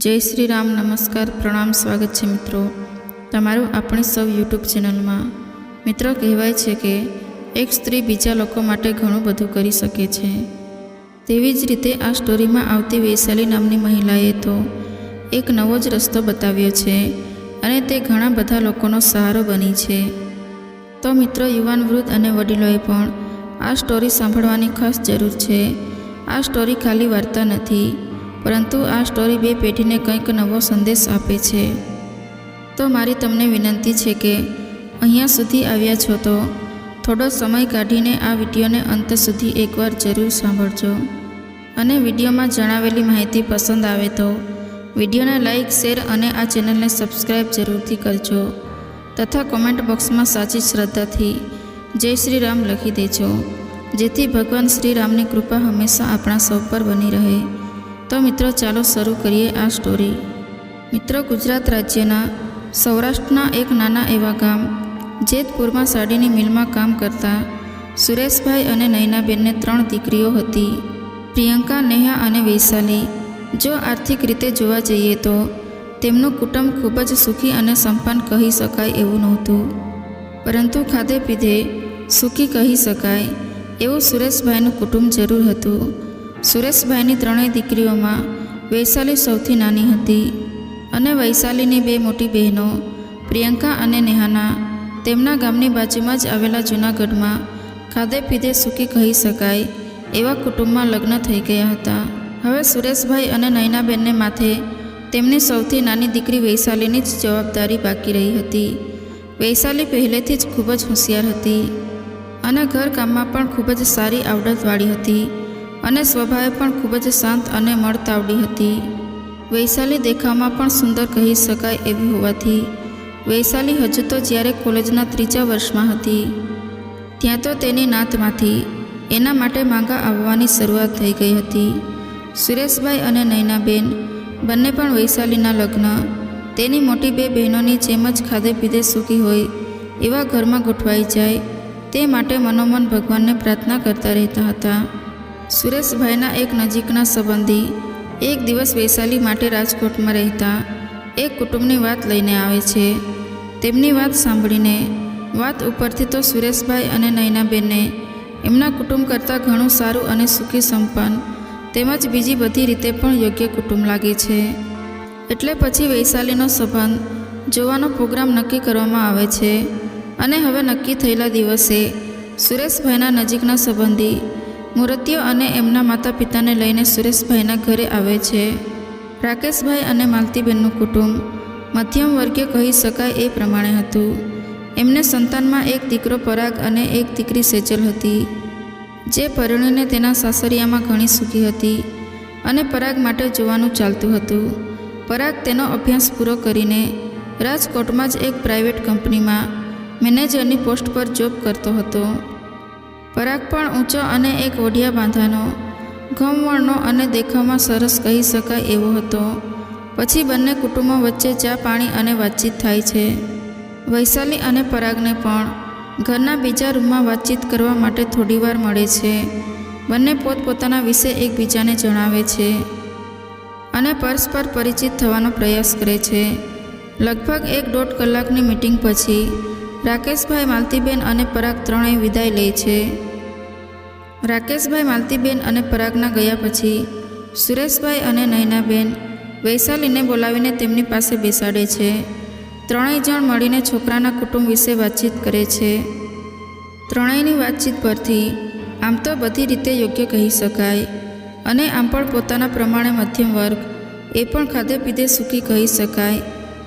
જય શ્રી રામ, નમસ્કાર, પ્રણામ, સ્વાગત છે મિત્રો તમારું આપણી સૌ યુટ્યુબ ચેનલમાં। મિત્રો, કહેવાય છે કે એક સ્ત્રી બીજા લોકો માટે ઘણું બધું કરી શકે છે। તેવી જ રીતે આ સ્ટોરીમાં આવતી વૈશાલી નામની મહિલાએ તો એક નવો જ રસ્તો બતાવ્યો છે અને તે ઘણા બધા લોકોનો સહારો બની છે। તો મિત્રો, યુવાન, વૃદ્ધ અને વડીલોએ પણ આ સ્ટોરી સાંભળવાની ખાસ જરૂર છે। આ સ્ટોરી ખાલી વાર્તા નથી, પરંતુ આ સ્ટોરી બે પેઢીને કંઈક નવો સંદેશ આપે છે। તો મારી તમને વિનંતી છે કે અહીંયા સુધી આવ્યા છો તો થોડો સમય કાઢીને આ વિડીયોને અંત સુધી એકવાર જરૂર સાંભળજો અને વિડીયોમાં જણાવેલી માહિતી પસંદ આવે તો વિડીયોને લાઇક, શેર અને આ ચેનલને સબસ્ક્રાઈબ જરૂરથી કરજો તથા કોમેન્ટ બોક્સમાં સાચી શ્રદ્ધાથી જય શ્રી રામ લખી દેજો, જેથી ભગવાન શ્રી રામની કૃપા હંમેશા આપણા સૌ પર બની રહે। તો મિત્રો, ચાલો શરૂ કરીએ આ સ્ટોરી। મિત્રો, ગુજરાત રાજ્યના સૌરાષ્ટ્રના એક નાના એવા ગામ જેતપુરમાં સાડીની મિલમાં કામ કરતા સુરેશભાઈ અને નયનાબેનને 3 દીકરીઓ હતી, પ્રિયંકા, નેહા અને વૈશાલી। જો આર્થિક રીતે જોવા જઈએ તો તેમનું કુટુંબ ખૂબ જ સુખી અને સંપન્ન કહી શકાય એવું નહોતું, પરંતુ ખાધે પીધે સુખી કહી શકાય એવું સુરેશભાઈનું કુટુંબ જરૂર હતું। સુરેશભાઈની 3 દીકરીઓમાં વૈશાલી સૌથી નાની હતી અને વૈશાલીની 2 મોટી બહેનો પ્રિયંકા અને નેહાના તેમના ગામની બાજુમાં જ આવેલા જૂનાગઢમાં ખાધે પીધે સુખી કહી શકાય એવા કુટુંબમાં લગ્ન થઈ ગયા હતા। હવે સુરેશભાઈ અને નયનાબેનને માથે તેમની સૌથી નાની દીકરી વૈશાલીની જ જવાબદારી બાકી રહી હતી। વૈશાલી પહેલેથી જ ખૂબ જ હોશિયાર હતી અને ઘરકામમાં પણ ખૂબ જ સારી આવડતવાળી હતી અને સ્વભાવે પણ ખૂબ જ શાંત અને મળતાવડી હતી। વૈશાલી દેખાવમાં પણ સુંદર કહી શકાય એવી હોવાથી વૈશાલી હજુ તો જ્યારે કોલેજના 3જા વર્ષમાં હતી ત્યાં તો તેની નાતમાંથી એના માટે માંગા આવવાની શરૂઆત થઈ ગઈ હતી। સુરેશભાઈ અને નયનાબેન બંને પણ વૈશાલીના લગ્ન તેની મોટી 2 બહેનોની જેમ જ ખાધે પીધે સુખી હોય એવા ઘરમાં ગોઠવાઈ જાય તે માટે મનોમન ભગવાનને પ્રાર્થના કરતા રહેતા હતા। સુરેશભાઈના એક નજીકના સંબંધી એક દિવસ વૈશાલી માટે રાજકોટમાં રહેતા એક કુટુંબની વાત લઈને આવે છે। તેમની વાત સાંભળીને વાત ઉપરથી તો સુરેશભાઈ અને નયનાબેનને એમના કુટુંબ કરતાં ઘણું સારું અને સુખી સંપન્ન તેમજ બીજી બધી રીતે પણ યોગ્ય કુટુંબ લાગે છે। એટલે પછી વૈશાલીનો સંબંધ જોવાનો પ્રોગ્રામ નક્કી કરવામાં આવે છે અને હવે નક્કી થયેલા દિવસે સુરેશભાઈના નજીકના સંબંધી મૂર્તિઓ અને એમના માતા પિતાને લઈને સુરેશભાઈના ઘરે આવે છે। રાકેશભાઈ અને માલતીબેનનું કુટુંબ મધ્યમ વર્ગીય કહી શકાય એ પ્રમાણે હતું। એમને સંતાનમાં એક દીકરો પરાગ અને એક દીકરી સેજલ હતી, જે પરણીને તેના સાસરિયામાં ઘણી સુખી હતી અને પરાગ માટે જોવાનું ચાલતું હતું। પરાગ તેનો અભ્યાસ પૂરો કરીને રાજકોટમાં જ એક પ્રાઇવેટ કંપનીમાં મેનેજરની પોસ્ટ પર જોબ કરતો હતો। પરાગ પણ ઊંચો અને એક વઢિયા બાંધાનો, ઘઉંવર્ણનો અને દેખાવમાં સરસ કહી શકાય એવો હતો। પછી બંને કુટુંબો વચ્ચે ચા પાણી અને વાતચીત થાય છે। વૈશાલી અને પરાગને પણ ઘરના બીજા રૂમમાં વાતચીત કરવા માટે થોડીવાર મળે છે। બંને પોતપોતાના વિશે એકબીજાને જણાવે છે અને પરસ્પર પરિચિત થવાનો પ્રયાસ કરે છે। લગભગ 1-1.5 કલાકની મીટિંગ પછી રાકેશભાઈ, માલતીબેન અને પરાગ ત્રણેય વિદાય લે છે। રાકેશભાઈ, માલતીબેન અને પરાગના ગયા પછી સુરેશભાઈ અને નયનાબેન વૈશાલીને બોલાવીને તેમની પાસે બેસાડે છે। ત્રણેય જણ મળીને છોકરાના કુટુંબ વિશે વાતચીત કરે છે। ત્રણેયની વાતચીત પરથી આમ તો બધી રીતે યોગ્ય કહી શકાય અને આમ પણ પોતાના પ્રમાણે મધ્યમ વર્ગ એ પણ ખાધે પીધે સુખી કહી શકાય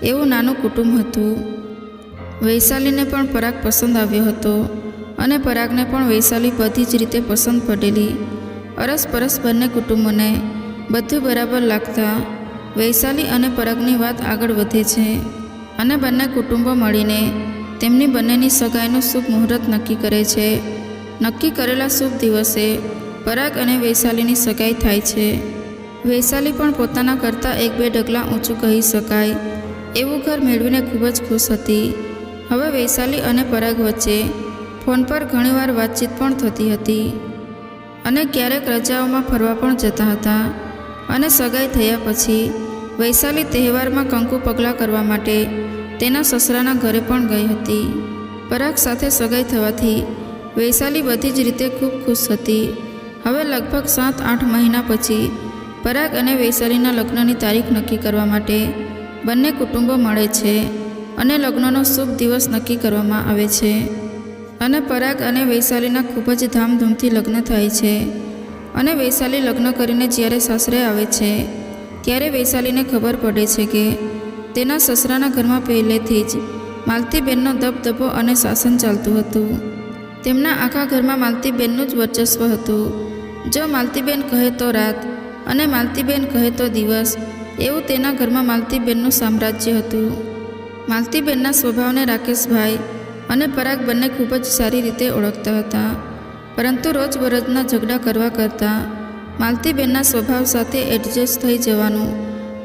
એવું નાનું કુટુંબ હતું। વૈશાલીને પણ પરાગ પસંદ આવ્યો હતો અને પરાગને પણ વૈશાલી બધી જ રીતે પસંદ પડેલી। અરસપરસ બંને કુટુંબોને બધું બરાબર લાગતા વૈશાલી અને પરાગની વાત આગળ વધે છે અને બંને કુટુંબો મળીને તેમની બંનેની સગાઈનું શુભ મુહૂર્ત નક્કી કરે છે। નક્કી કરેલા શુભ દિવસે પરાગ અને વૈશાલીની સગાઈ થાય છે। વૈશાલી પણ પોતાના કરતાં 1-2 ડગલા ઊંચું કહી શકાય એવું ઘર મેળવીને ખૂબ જ ખુશ હતી। હવે વૈશાલી અને પરાગ વચ્ચે ફોન પર ઘણીવાર વાતચીત પણ થતી હતી અને ક્યારેક રજાઓમાં ફરવા પણ જતા હતા અને સગાઈ થયા પછી વૈશાલી તહેવારમાં કંકુ પગલાં કરવા માટે તેના સસરાના ઘરે પણ ગઈ હતી. પરાગ સાથે સગાઈ થવાથી વૈશાલી બધી જ રીતે ખૂબ ખુશ હતી. હવે લગભગ 7-8 મહિના પછી પરાગ અને વૈશાલીના લગ્નની તારીખ નક્કી કરવા માટે બંને કુટુંબો મળે છે અને લગ્નનો શુભ દિવસ નક્કી કરવામાં આવે છે. અને પરાગ અને વૈશાલીના ખૂબ જ ધામધૂમથી લગ્ન થાય છે. અને વૈશાલી લગ્ન કરીને જ્યારે સાસરે આવે છે ત્યારે વૈશાલીને ખબર પડે છે કે તેના સસરાના ઘરમાં પહેલેથી જ માલતીબેનનો દબદબો અને શાસન ચાલતું હતું. તેમના આખા ઘરમાં માલતીબેનનું જ વર્ચસ્વ હતું. જો માલતીબેન કહે તો રાત અને માલતીબેન કહે તો દિવસ, એવું તેના ઘરમાં માલતીબેનનું સામ્રાજ્ય હતું. માલતીબેનના સ્વભાવને રાકેશભાઈ અને પરાગ બંને ખૂબ જ સારી રીતે ઓળખતા હતા. પરંતુ રોજબરોજના ઝઘડા કરવા કરતાં માલતીબેનના સ્વભાવ સાથે એડજસ્ટ થઈ જવાનું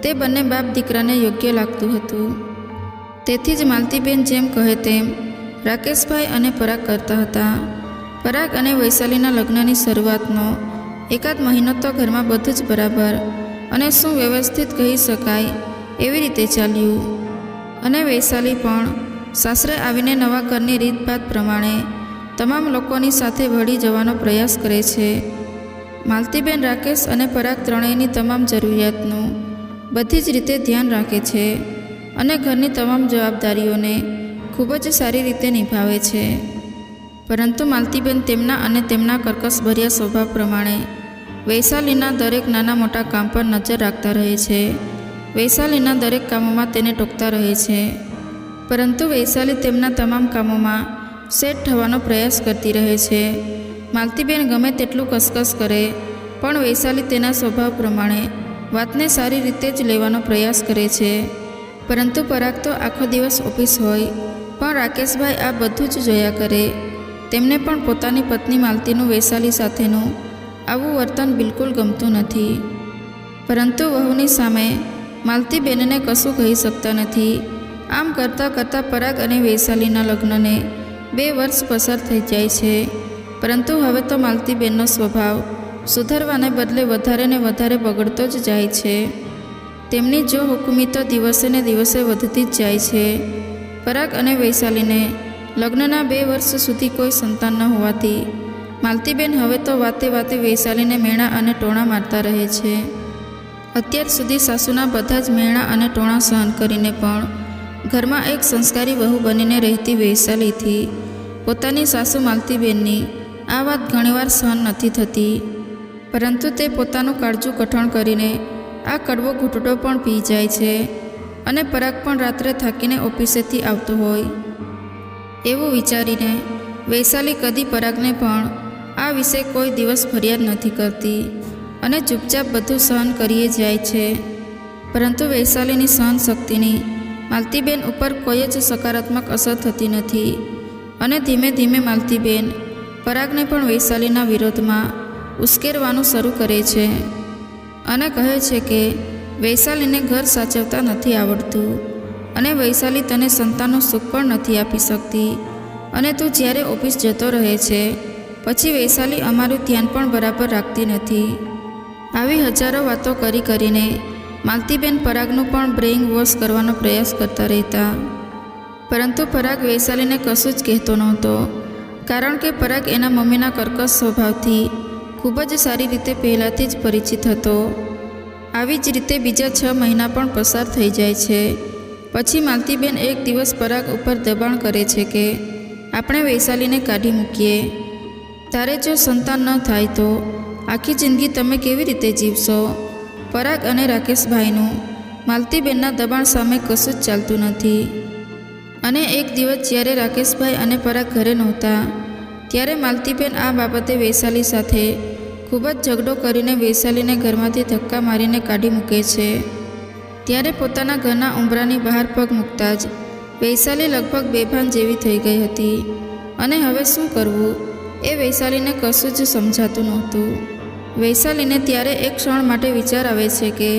તે બંને બાપ દીકરાને યોગ્ય લાગતું હતું. તેથી જ માલતીબેન જેમ કહે તેમ રાકેશભાઈ અને પરાગ કરતા હતા. પરાગ અને વૈશાલીના લગ્નની શરૂઆતનો 1 મહિનો તો ઘરમાં બધું જ બરાબર અને સુવ્યવસ્થિત કહી શકાય એવી રીતે ચાલ્યું. અને વૈશાલી પણ સાસરે આવીને નવા ઘરની રીતભાત પ્રમાણે તમામ લોકોની સાથે ભળી જવાનો પ્રયાસ કરે છે. માલતીબેન રાકેશ અને પરાગ ત્રણેયની તમામ જરૂરિયાતનું બધી જ રીતે ધ્યાન રાખે છે અને ઘરની તમામ જવાબદારીઓને ખૂબ જ સારી રીતે નિભાવે છે. પરંતુ માલતીબેન તેમના અને તેમના કર્કશભર્યા સ્વભાવ પ્રમાણે વૈશાલીના દરેક નાના મોટા કામ પર નજર રાખતા રહે છે. વૈશાલીના દરેક કામોમાં તેને ટોકતા રહે છે. પરંતુ વૈશાલી તેમના તમામ કામોમાં સેટ થવાનો પ્રયાસ કરતી રહે છે. માલતીબેન ગમે તેટલું કસકસ કરે પણ વૈશાલી તેના સ્વભાવ પ્રમાણે વાતને સારી રીતે જ લેવાનો પ્રયાસ કરે છે. પરંતુ પરાગ તો આખો દિવસ ઓફિસ હોય પણ રાકેશભાઈ આ બધું જ જોયા કરે. તેમને પણ પોતાની પત્ની માલતીનું વૈશાલી સાથેનું આવું વર્તન બિલકુલ ગમતું નથી. પરંતુ વહુની સામે માલતીબેનને કશું કહી શકતા નથી. આમ કરતાં કરતાં પરાગ અને વૈશાલીના લગ્નને 2 વર્ષ પસાર થઈ જાય છે. પરંતુ હવે તો માલતીબેનનો સ્વભાવ સુધરવાને બદલે વધારે ને વધારે બગડતો જ જાય છે. તેમની જો હુકુમી તો દિવસે ને દિવસે વધતી જ જાય છે. પરાગ અને વૈશાલીને લગ્નના 2 વર્ષ સુધી કોઈ સંતાન ન હોવાથી માલતીબેન હવે તો વાતે વાતે વૈશાલીને મેણા અને ટોણા મારતા રહે છે. અત્યાર સુધી સાસુના બધા જ મેણા અને ટોણા સહન કરીને પણ ઘરમાં એક સંસ્કારી વહુ બનીને રહેતી વૈશાલીથી પોતાની સાસુ માલતીબેનની આ વાત ઘણીવાર સહન નથી થતી. પરંતુ તે પોતાનું કાળજું કઠણ કરીને આ કડવો ઘૂંટડો પણ પી જાય છે. અને પરાગ પણ રાત્રે થાકીને ઓફિસેથી આવતો હોય એવું વિચારીને વૈશાલી કદી પરાગને પણ આ વિશે કોઈ દિવસ ફરિયાદ નથી કરતી અને ચૂપચાપ બધું સહન કરીએ જાય છે. પરંતુ વૈશાલીની સહન શક્તિની માલતીબેન ઉપર કોઈ જ સકારાત્મક અસર થતી નથી. અને ધીમે ધીમે માલતીબેન પરાગને પણ વૈશાલીના વિરોધમાં ઉશ્કેરવાનું શરૂ કરે છે અને કહે છે કે વૈશાલીને ઘર સાચવતા નથી આવડતું અને વૈશાલી તને સંતાનનું સુખ પણ નથી આપી શકતી અને તું જ્યારે ઓફિસ જતો રહે છે પછી વૈશાલી અમારું ધ્યાન પણ બરાબર રાખતી નથી. આવી હજારો વાતો કરીને માલતીબેન પરાગનું પણ બ્રેઇન વોશ કરવાનો પ્રયાસ કરતા રહેતા. પરંતુ પરાગ વૈશાલીને કશું જ કહેતો નહોતો, કારણ કે પરાગ એના મમ્મીના કર્કશ સ્વભાવથી ખૂબ જ સારી રીતે પહેલાંથી જ પરિચિત હતો. આવી જ રીતે બીજા 6 મહિના પણ પસાર થઈ જાય છે. પછી માલતીબેન એક દિવસ પરાગ ઉપર દબાણ કરે છે કે આપણે વૈશાલીને કાઢી મૂકીએ. તારે જો સંતાન ન થાય તો આખી જિંદગી તમે કેવી રીતે જીવશો? પરાગ અને રાકેશભાઈનું માલતીબેનના દબાણ સામે કશું જ ચાલતું નથી. અને એક દિવસ જ્યારે રાકેશભાઈ અને પરાગ ઘરે નહોતા ત્યારે માલતીબેન આ બાબતે વૈશાલી સાથે ખૂબ જ ઝઘડો કરીને વૈશાલીને ઘરમાંથી ધક્કા મારીને કાઢી મૂકે છે. ત્યારે પોતાના ઘરના ઉંબરાની બહાર પગ મૂકતા જ વૈશાલી લગભગ બેભાન જેવી થઈ ગઈ હતી. અને હવે શું કરવું એ વૈશાલીને કશું જ સમજાતું નહોતું. વૈશાલીને ત્યારે એક ક્ષણ માટે વિચાર આવે છે કે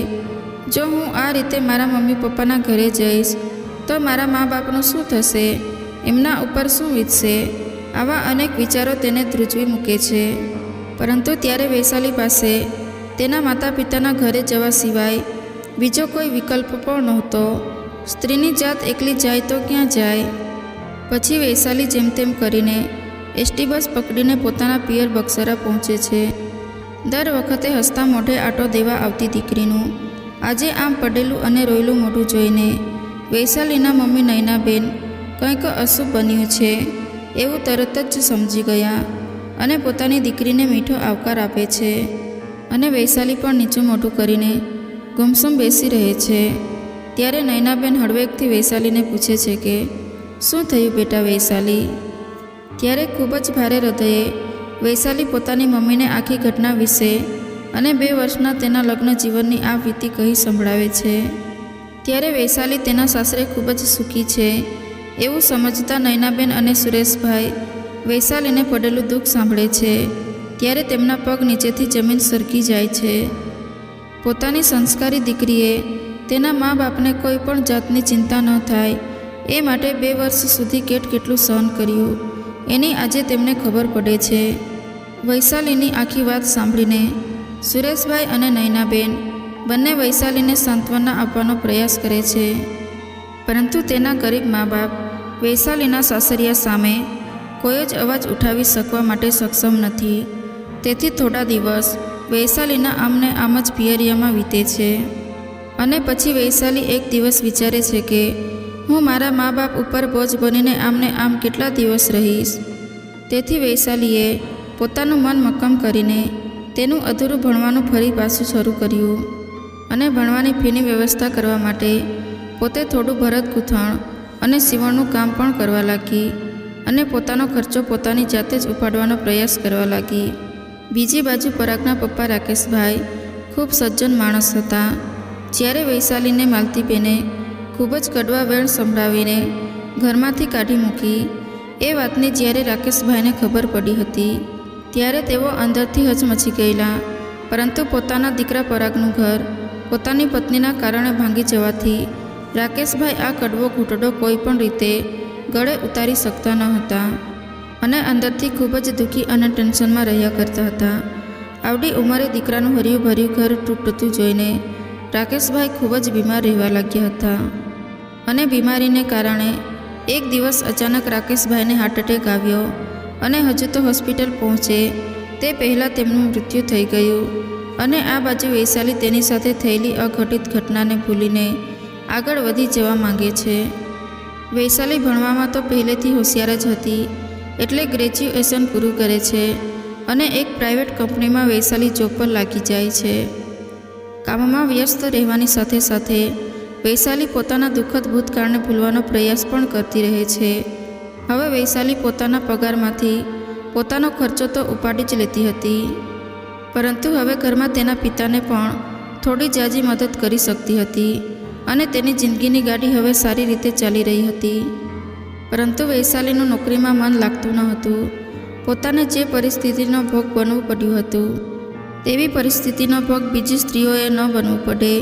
જો હું આ રીતે મારા મમ્મી પપ્પાના ઘરે જઈશ તો મારા મા બાપનું શું થશે, એમના ઉપર શું વીતશે? આવા અનેક વિચારો તેને ધ્રુજવી મૂકે છે. પરંતુ ત્યારે વૈશાલી પાસે તેના માતા પિતાના ઘરે જવા સિવાય બીજો કોઈ વિકલ્પ પણ નહોતો. સ્ત્રીની જાત એકલી જાય તો ક્યાં જાય? પછી વૈશાલી જેમ તેમ કરીને એસટી બસ પકડીને પોતાના પિયર બક્સરા પહોંચે છે. દર વખતે હસતા મોઢે આટો દેવા આવતી દીકરીનું આજે આમ પડેલું અને રોયેલું મોઢું જોઈને વૈશાલીના મમ્મી નયનાબેન કંઈક અશુભ બન્યું છે એવું તરત જ સમજી ગયા અને પોતાની દીકરીને મીઠો આવકાર આપે છે. અને વૈશાલી પણ નીચું મોઢું કરીને ગુમસુમ બેસી રહે છે. ત્યારે નયનાબેન હળવેકથી વૈશાલીને પૂછે છે કે શું થયું બેટા વૈશાલી? ત્યારે ખૂબ જ ભારે હૃદયે વૈશાલી પોતાની મમ્મીને આખી ઘટના વિશે અને 2 વર્ષના તેના લગ્ન જીવનની આ વીતી કહી સંભળાવે છે. ત્યારે વૈશાલી તેના સાસરે ખૂબ જ સુખી છે એવું સમજતા નયનાબેન અને સુરેશભાઈ વૈશાલીને પડેલું દુઃખ સાંભળે છે. ત્યારે તેમના પગ નીચેથી જમીન સરકી જાય છે. પોતાની સંસ્કારી દીકરીએ તેના મા બાપને કોઈ પણ જાતની ચિંતા ન થાય એ માટે 2 વર્ષ સુધી કેટલું સહન કર્યું એની આજે તેમને ખબર પડે છે. વૈશાલીની આખી વાત સાંભળીને સુરેશભાઈ અને નયનાબેન બંને વૈશાલીને સાંત્વના આપવાનો પ્રયાસ કરે છે. પરંતુ તેના ગરીબ મા બાપ વૈશાલીના સાસરિયા સામે કોઈ જ અવાજ ઉઠાવી શકવા માટે સક્ષમ નથી. તેથી થોડા દિવસ વૈશાલીના આમને આમ જ પિયરિયામાં વીતે છે. અને પછી વૈશાલી એક દિવસ વિચારે છે કે હું મારા મા બાપ ઉપર બોજ બનીને આમને આમ કેટલા દિવસ રહીશ. તેથી વૈશાલીએ પોતાનું મન મક્કમ કરીને તેનું અધૂરું ભણવાનું ફરી પાછું શરૂ કર્યું અને ભણવાની ફીની વ્યવસ્થા કરવા માટે પોતે થોડું ભરત ગૂંથણ અને સીવણનું કામ પણ કરવા લાગી અને પોતાનો ખર્ચો પોતાની જાતે જ ઉપાડવાનો પ્રયાસ કરવા લાગી. બીજી બાજુ પરાગના પપ્પા રાકેશભાઈ ખૂબ સજ્જન માણસ હતા. જ્યારે વૈશાલીને માલતીબેને ખૂબ જ કડવા વેણ સંભળાવીને ઘરમાંથી કાઢી મૂકી એ વાતની જ્યારે રાકેશભાઈને ખબર પડી હતી ત્યારે તેઓ અંદરથી હચમચી ગયેલા. પરંતુ પોતાના દીકરા પરાગનું ઘર પોતાની પત્નીના કારણે ભાંગી જવાથી રાકેશભાઈ આ કડવો ઘૂંટડો કોઈ પણ રીતે ગળે ઉતારી શકતા ન હતા અને અંદરથી ખૂબ જ દુઃખી અને ટેન્શનમાં રહ્યા કરતા હતા. આવડી ઉંમરે દીકરાનું હર્યું ભર્યું ઘર તૂટતું જોઈને રાકેશભાઈ ખૂબ જ બીમાર રહેવા લાગ્યા હતા અને બીમારીને કારણે એક દિવસ અચાનક રાકેશભાઈને હાર્ટ એટેક આવ્યો અને હજુ તો હોસ્પિટલ પહોંચે તે પહેલાં તેમનું મૃત્યુ થઈ ગયું. અને આ બાજુ વૈશાલી તેની સાથે થયેલી અઘટિત ઘટનાને ભૂલીને આગળ વધી જવા માંગે છે. વૈશાલી ભણવામાં તો પહેલેથી હોશિયાર જ હતી એટલે ગ્રેજ્યુએશન પૂરું કરે છે અને એક પ્રાઇવેટ કંપનીમાં વૈશાલી જોબ પર લાગી જાય છે. કામમાં વ્યસ્ત રહેવાની સાથે સાથે વૈશાલી પોતાના દુઃખદ ભૂતકાળને ભૂલવાનો પ્રયાસ પણ કરતી રહે છે. હવે વૈશાલી પોતાના પગારમાંથી પોતાનો ખર્ચો તો ઉપાડી જ લેતી હતી પરંતુ હવે ઘરમાં તેના પિતાને પણ થોડી જાજી મદદ કરી શકતી હતી અને તેની જિંદગીની ગાડી હવે સારી રીતે ચાલી રહી હતી. પરંતુ વૈશાલીનું નોકરીમાં મન લાગતું ન હતું. પોતાને જે પરિસ્થિતિનો ભોગ બનવું પડ્યું હતું તેવી પરિસ્થિતિનો ભોગ બીજી સ્ત્રીઓએ ન બનવું પડે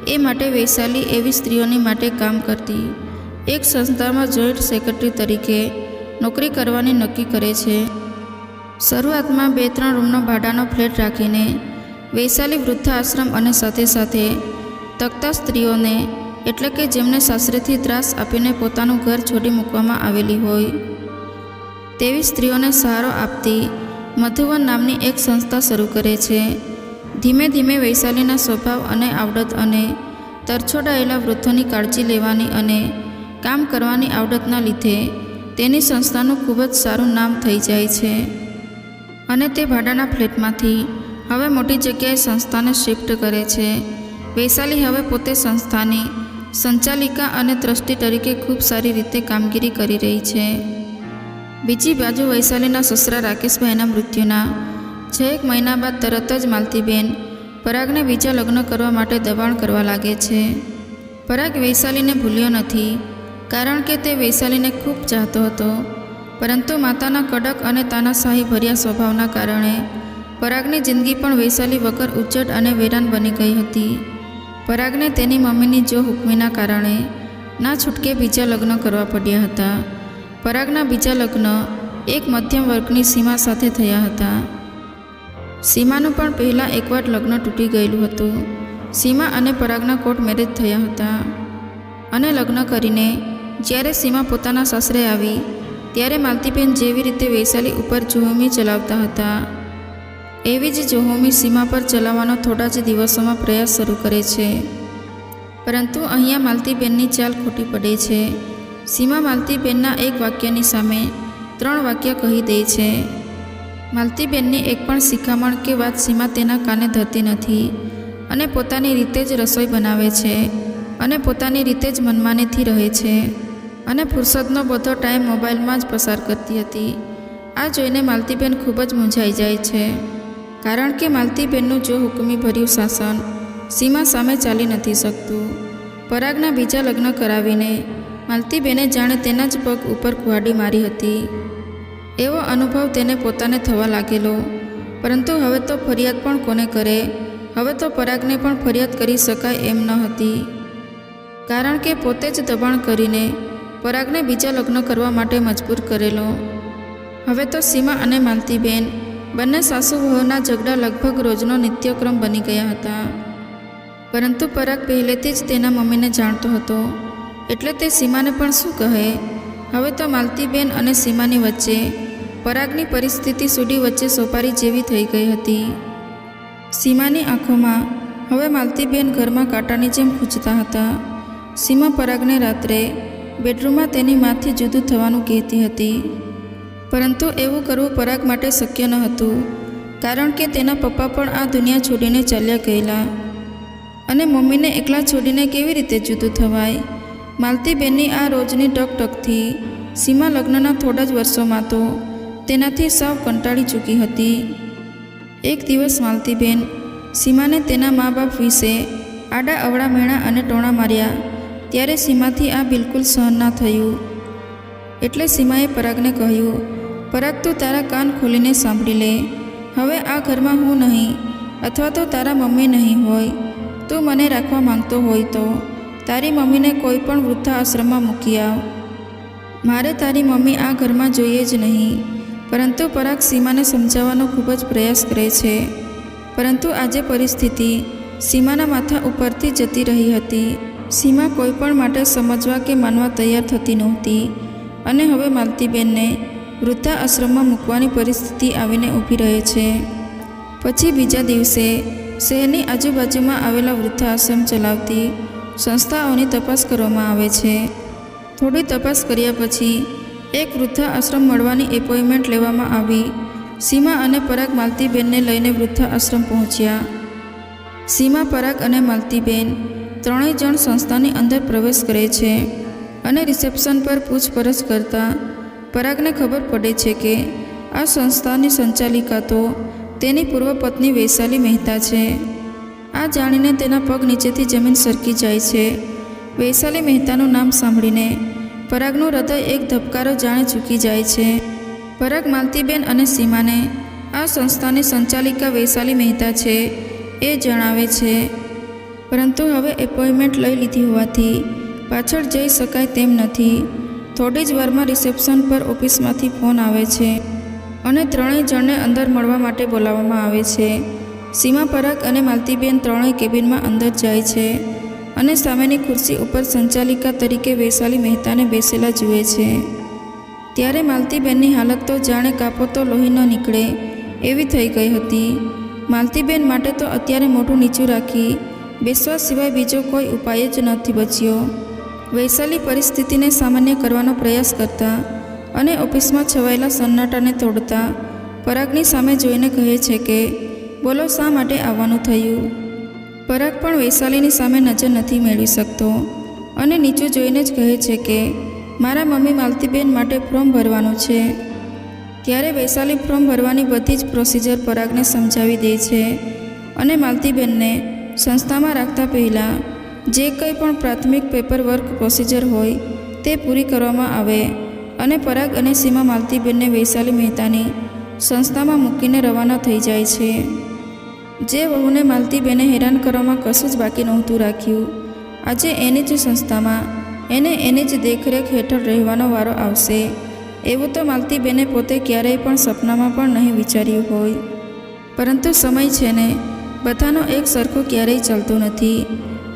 એ માટે વૈશાલી એવી સ્ત્રીઓની માટે કામ કરતી એક સંસ્થામાં જોઈન્ટ સેક્રેટરી તરીકે નોકરી કરવાની નક્કી કરે છે. શરૂઆતમાં 2-3 રૂમનો ભાડાનો ફ્લેટ રાખીને વૈશાલી વૃદ્ધાશ્રમ અને સાથે સાથે તકતા સ્ત્રીઓને એટલે કે જેમને સાસરેથી ત્રાસ આપીને પોતાનું ઘર છોડી મૂકવામાં આવેલી હોય તેવી સ્ત્રીઓને સહારો આપતી મધુવન નામની એક સંસ્થા શરૂ કરે છે. ધીમે ધીમે વૈશાલીના સ્વભાવ અને આવડત અને તરછોડાયેલા વૃદ્ધોની કાળજી લેવાની અને કામ કરવાની આવડતના લીધે તેની સંસ્થાનું ખૂબ જ સારું નામ થઈ જાય છે અને તે ભાડાના ફ્લેટમાંથી હવે મોટી જગ્યાએ સંસ્થાને શિફ્ટ કરે છે. વૈશાલી હવે પોતે સંસ્થાની સંચાલિકા અને ટ્રસ્ટી તરીકે ખૂબ સારી રીતે કામગીરી કરી રહી છે. બીજી બાજુ વૈશાલીના સસરા રાકેશભાઈના મૃત્યુના 6 મહિના બાદ તરત જ માલતીબેન પરાગને બીજા લગ્ન કરવા માટે દબાણ કરવા લાગે છે. પરાગ વૈશાલીને ભૂલ્યો નથી કારણ કે તે વૈશાલીને ખૂબ ચાહતો હતો પરંતુ માતાના કડક અને તાનાશાહી ભર્યા સ્વભાવના કારણે પરાગની જિંદગી પણ વૈશાલી વગર ઉજ્જડ અને વેરાન બની ગઈ હતી. પરાગને તેની મમ્મીની જો હુકમીના કારણે ના છૂટકે બીજા લગ્ન કરવા પડ્યા હતા. પરાગના બીજા લગ્ન એક મધ્યમ વર્ગની સીમા સાથે થયા હતા. સીમાનું પણ પહેલાં એકવાર લગ્ન તૂટી ગયેલું હતું. સીમા અને પરાગના કોર્ટ મેરેજ થયા હતા અને લગ્ન કરીને જ્યારે સીમા પોતાના સાસરે આવી ત્યારે માલતીબેન જેવી રીતે વૈશાલી ઉપર જોહમી ચલાવતા હતા એવી જ જોહમી સીમા પર ચલાવવાનો થોડા જ દિવસોમાં પ્રયાસ શરૂ કરે છે. પરંતુ અહીંયા માલતીબેનની ચાલ ખોટી પડે છે. સીમા માલતીબેનના એક વાક્યની સામે 3 વાક્ય કહી દે છે. માલતીબેનની એક પણ શિખામણ કે વાત સીમા તેના કાને ધરતી નથી અને પોતાની રીતે જ રસોઈ બનાવે છે અને પોતાની રીતે જ મનમાનીથી રહે છે અને ફુરસદનો બધો ટાઈમ મોબાઈલમાં જ પસાર કરતી હતી. આ જોઈને માલતીબેન ખૂબ જ મૂંઝાઈ જાય છે, કારણ કે માલતીબેનનું જો હુકમી ભર્યું શાસન સીમા સામે ચાલી નથી શકતું. પરાગના બીજા લગ્ન કરાવીને માલતીબેને જાણે તેના જ પગ ઉપર કુહાડી મારી હતી એવો અનુભવ તેને પોતાને થવા લાગેલો. પરંતુ હવે તો ફરિયાદ પણ કોને કરે? હવે તો પરાગને પણ ફરિયાદ કરી શકાય એમ ન હતી, કારણ કે પોતે જ દબાણ કરીને પરાગને બીજા લગ્ન કરવા માટે મજબૂર કરેલો. હવે તો સીમા અને માલતીબેન બંને સાસુ વહુના ઝઘડા લગભગ રોજનો નિત્યક્રમ બની ગયા હતા. પરંતુ પરાગ પહેલેથી જ તેના મમ્મીને જાણતો હતો, એટલે તે સીમાને પણ શું કહે? હવે તો માલતીબેન અને સીમાની વચ્ચે પરાગની પરિસ્થિતિ સૂડી વચ્ચે સોપારી જેવી થઈ ગઈ હતી. સીમાની આંખોમાં હવે માલતીબેન ઘરમાં કાંટાની જેમ ખૂંચતા હતા. સીમા પરાગને રાત્રે બેડરૂમમાં તેની માથી જુદું થવાનું કહેતી હતી, પરંતુ એવું કરવું પરાગ માટે શક્ય ન હતું, કારણ કે તેના પપ્પા પણ આ દુનિયા છોડીને ચાલ્યા ગયેલા અને મમ્મીને એકલા છોડીને કેવી રીતે જુદું થવાય? માલતીબેનની આ રોજની ટકટકથી સીમા લગ્નના થોડા જ વર્ષોમાં તો તેનાથી સાવ કંટાળી ચૂકી હતી. એક દિવસ માલતીબેન સીમાને તેના મા બાપ વિશે આડા અવળા મેણા અને ટોણા માર્યા ત્યારે સીમાથી આ બિલકુલ સહન ના થયું. એટલે સીમાએ પરાગને કહ્યું, પરાગ, તું તારા કાન ખોલીને સાંભળી લે. હવે આ ઘરમાં હું નહીં અથવા તો તારા મમ્મી નહીં હોય. તું મને રાખવા માંગતો હોય તો તારી મમ્મીને કોઈ પણ વૃદ્ધાશ્રમમાં મૂકી આવ. મારે તારી મમ્મી આ ઘરમાં જોઈએ જ નહીં. પરંતુ પરાગ સીમાને સમજાવવાનો ખૂબ જ પ્રયાસ કરે છે, પરંતુ આજે પરિસ્થિતિ સીમાના માથા ઉપરથી જતી રહી હતી. સીમા કોઈ પણ માટે સમજવા કે માનવા તૈયાર થતી નહોતી અને હવે માલતીબેનને વૃદ્ધાશ્રમમાં મૂકવાની પરિસ્થિતિ આવીને ઊભી રહે છે. પછી બીજા દિવસે શહેરની આજુબાજુમાં આવેલા વૃદ્ધાશ્રમ ચલાવતી સંસ્થાઓની તપાસ કરવામાં આવે છે. થોડી તપાસ કર્યા પછી એક વૃદ્ધાશ્રમ મળવાની એપોઇન્ટમેન્ટ લેવામાં આવી. સીમા અને પરાગ માલતીબેનને લઈને વૃદ્ધાશ્રમ પહોંચ્યા. સીમા, પરાગ અને માલતીબેન ત્રણેય જણ સંસ્થાની અંદર પ્રવેશ કરે છે અને રિસેપ્શન પર પૂછપરછ કરતા પરાગને ખબર પડે છે કે આ સંસ્થાની સંચાલિકા તો તેની પૂર્વ પત્ની વૈશાલી મહેતા છે. આ જાણીને તેના પગ નીચેથી જમીન સરકી જાય છે. વૈશાલી મહેતાનું નામ સાંભળીને પરાગનું હૃદય એક ધબકારો જાણે ચૂકી જાય છે. પરાગ માલતીબેન અને સીમાને આ સંસ્થાની સંચાલિકા વૈશાલી મહેતા છે એ જણાવે છે, પરંતુ હવે એપોઇન્ટમેન્ટ લઈ લીધી હોવાથી પાછળ જઈ શકાય તેમ નથી. થોડી જ વારમાં રિસેપ્શન પર ઓફિસમાંથી ફોન આવે છે અને ત્રણેય જણને અંદર મળવા માટે બોલાવવામાં આવે છે. સીમા, પરાગ અને માલતીબેન ત્રણેય કેબિનમાં અંદર જાય છે અને સામેની ખુરશી ઉપર સંચાલિકા તરીકે વૈશાલી મહેતાને બેસેલા જુએ છે. ત્યારે માલતીબેનની હાલત તો જાણે કાપો તો લોહી ન નીકળે એવી થઈ ગઈ હતી. માલતીબેન માટે તો અત્યારે મોઢું નીચું રાખી બેસવા સિવાય બીજો કોઈ ઉપાય જ નથી બચ્યો. વૈશાલી પરિસ્થિતિને સામાન્ય કરવાનો પ્રયાસ કરતા અને ઓફિસમાં છવાયેલા સન્નાટાને તોડતા પરાગની સામે જોઈને કહે છે કે, બોલો, શા માટે આવવાનું થયું? પરાગ પણ વૈશાલીની સામે નજર નથી મેળવી શકતો અને નીચું જોઈને જ કહે છે કે, મારા મમ્મી માલતીબેન માટે ફોર્મ ભરવાનું છે. ત્યારે વૈશાલી ફોર્મ ભરવાની બધી જ પ્રોસિજર પરાગને સમજાવી દે છે અને માલતીબેનને સંસ્થામાં રાખતા પહેલાં જે કંઈ પણ પ્રાથમિક પેપર વર્ક પ્રોસિજર હોય તે પૂરી કરવામાં આવે અને પરાગ અને સીમા માલતીબેનને વૈશાલી મહેતાની સંસ્થામાં મૂકીને રવાના થઈ જાય છે. જે વહુને માલતીબેને હેરાન કરવામાં કશું જ બાકી નહોતું રાખ્યું, આજે એની જ સંસ્થામાં એને એની જ દેખરેખ હેઠળ રહેવાનો વારો આવશે એવું તો માલતીબેને પોતે ક્યારેય પણ સપનામાં પણ નહીં વિચાર્યું હોય. પરંતુ સમય છે ને, બધાનો એક સરખો ક્યારેય ચાલતો નથી.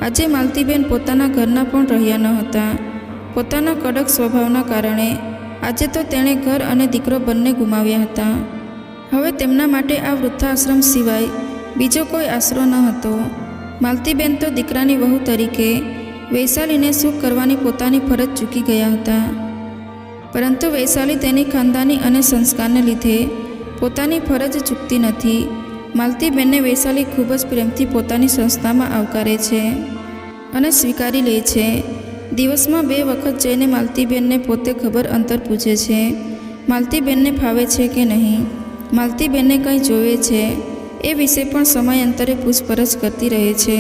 આજે માલતીબેન પોતાના ઘરના પણ રહ્યા ન હતા. પોતાના કડક સ્વભાવના કારણે આજે તો તેણે ઘર અને દીકરો બંને ગુમાવ્યા હતા. હવે તેમના માટે આ વૃદ્ધાશ્રમ સિવાય બીજો કોઈ આશરો ન હતો. માલતીબેન તો દીકરાની વહુ તરીકે વૈશાલીને સુખ કરવાની પોતાની ફરજ ચૂકી ગયા હતા. પરંતુ વૈશાલી તેની ખાનદાની અને સંસ્કારને લીધે પોતાની ફરજ ચૂકતી નથી. માલતીબેનને વૈશાલી ખૂબ જ પ્રેમથી પોતાની સંસ્થામાં આવકારે છે અને સ્વીકારી લે છે. દિવસમાં 2 વખત જઈને માલતીબેનને પોતે ખબર અંતર પૂછે છે. માલતીબેનને ફાવે છે કે નહીં, માલતીબેનને કંઈ જોવે છે એ વિશે પણ સમયાંતરે પૂછપરછ કરતી રહે છે.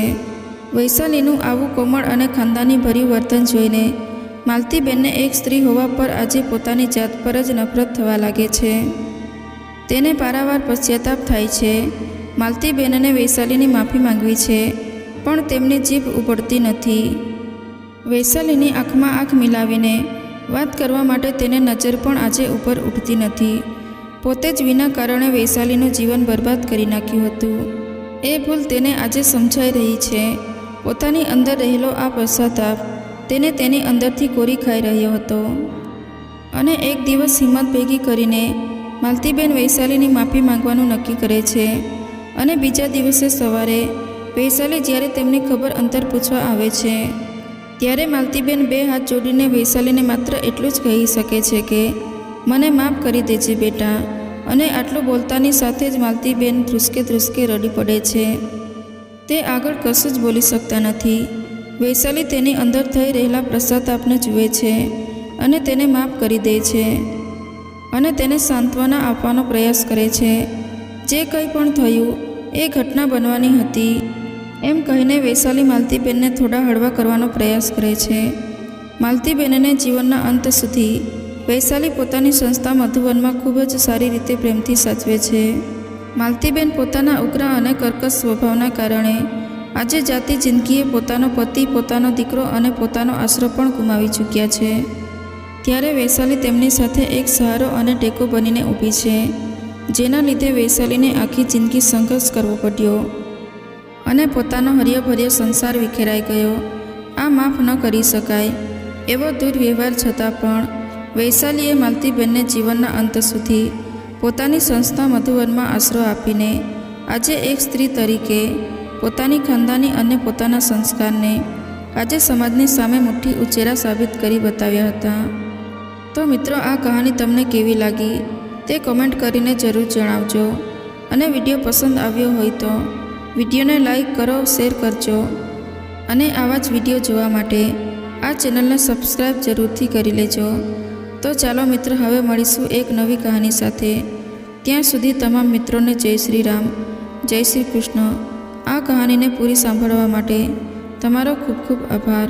વૈશાલીનું આવું કોમળ અને ખાનદાની ભર્યું વર્તન જોઈને માલતીબેનને એક સ્ત્રી હોવા પર આજે પોતાની જાત પર જ નફરત થવા લાગે છે. તેને પારાવાર પશ્ચાતાપ થાય છે. માલતીબેનને વૈશાલીની માફી માંગવી છે, પણ તેમની જીભ ઉપડતી નથી. વૈશાલીની આંખમાં આંખ મિલાવીને વાત કરવા માટે તેને નજર પણ આજે ઉપર ઉઠતી નથી. પોતે જ વિના કારણે વૈશાલીનું જીવન બરબાદ કરી નાખ્યું હતું. એ ભૂલ તેને આજે સમજાઈ રહી છે. પોતાની અંદર રહેલો આ પશ્ચાતાપ તેને તેની અંદરથી કોરી ખાઈ રહ્યો હતો. અને એક દિવસ હિંમત ભેગી કરીને માલતીબેન વૈશાલીની માફી માંગવાનું નક્કી કરે છે. અને બીજા દિવસે સવારે વૈશાલી જ્યારે તેમની ખબર અંતર પૂછવા આવે છે ત્યારે માલતીબેન 2 હાથ જોડીને વૈશાલીને માત્ર એટલું જ કહી શકે છે કે મને માફ કરી દેજે બેટા. અને આટલું બોલતાની સાથે જ માલતીબેન ધ્રુસકે ધ્રુસકે રડી પડે છે. તે આગળ કશું જ બોલી શકતા નથી. વૈશાલી તેની અંદર થઈ રહેલા પશ્ચાતાપને જુએ છે અને તેને માફ કરી દે છે અને તેને સાંત્વના આપવાનો પ્રયાસ કરે છે. જે કંઈ પણ થયું એ ઘટના બનવાની હતી એમ કહીને વૈશાલી માલતીબેનને થોડા હળવા કરવાનો પ્રયાસ કરે છે. માલતીબેનને જીવનના અંત સુધી વૈશાલી પોતાની સંસ્થા મધુવનમાં ખૂબ જ સારી રીતે પ્રેમથી સાચવે છે. માલતીબેન પોતાના ઉગ્ર અને કર્કશ સ્વભાવના કારણે આજે જાતી જિંદગીએ પોતાનો પતિ, પોતાનો દીકરો અને પોતાનો આશરો પણ ગુમાવી ચૂક્યા છે. ત્યારે વૈશાલી તેમની સાથે એક સહારો અને ટેકો બનીને ઊભી છે, જેના લીધે વૈશાલીને આખી જિંદગી સંઘર્ષ કરવો પડ્યો અને પોતાનો હરિયભર્યો સંસાર વિખેરાઈ ગયો. આ માફ ન કરી શકાય એવો દુર્વ્યવહાર છતાં પણ વૈશાલીએ માલતીબેનને જીવનના અંત સુધી પોતાની સંસ્થા મધુવનમાં આશરો આપીને આજે એક સ્ત્રી તરીકે પોતાની ખાનદાની અને પોતાના સંસ્કારને આજે સમાજની સામે મુઠ્ઠી ઉચેરા સાબિત કરી બતાવ્યા હતા. તો મિત્રો, આ કહાની તમને કેવી લાગી તે કમેન્ટ કરીને જરૂર જણાવજો. અને વિડીયો પસંદ આવ્યો હોય તો વિડીયોને લાઈક કરો, શેર કરજો અને આવા જ વિડીયો જોવા માટે આ ચેનલને સબસ્ક્રાઈબ જરૂરથી કરી લેજો. તો ચાલો મિત્રો, હવે મળીશું એક નવી કહાની સાથે. ત્યાં સુધી તમામ મિત્રોને જય શ્રી રામ, જય શ્રી કૃષ્ણ. આ કહાનીને પૂરી સાંભળવા માટે તમારો ખૂબ ખૂબ આભાર.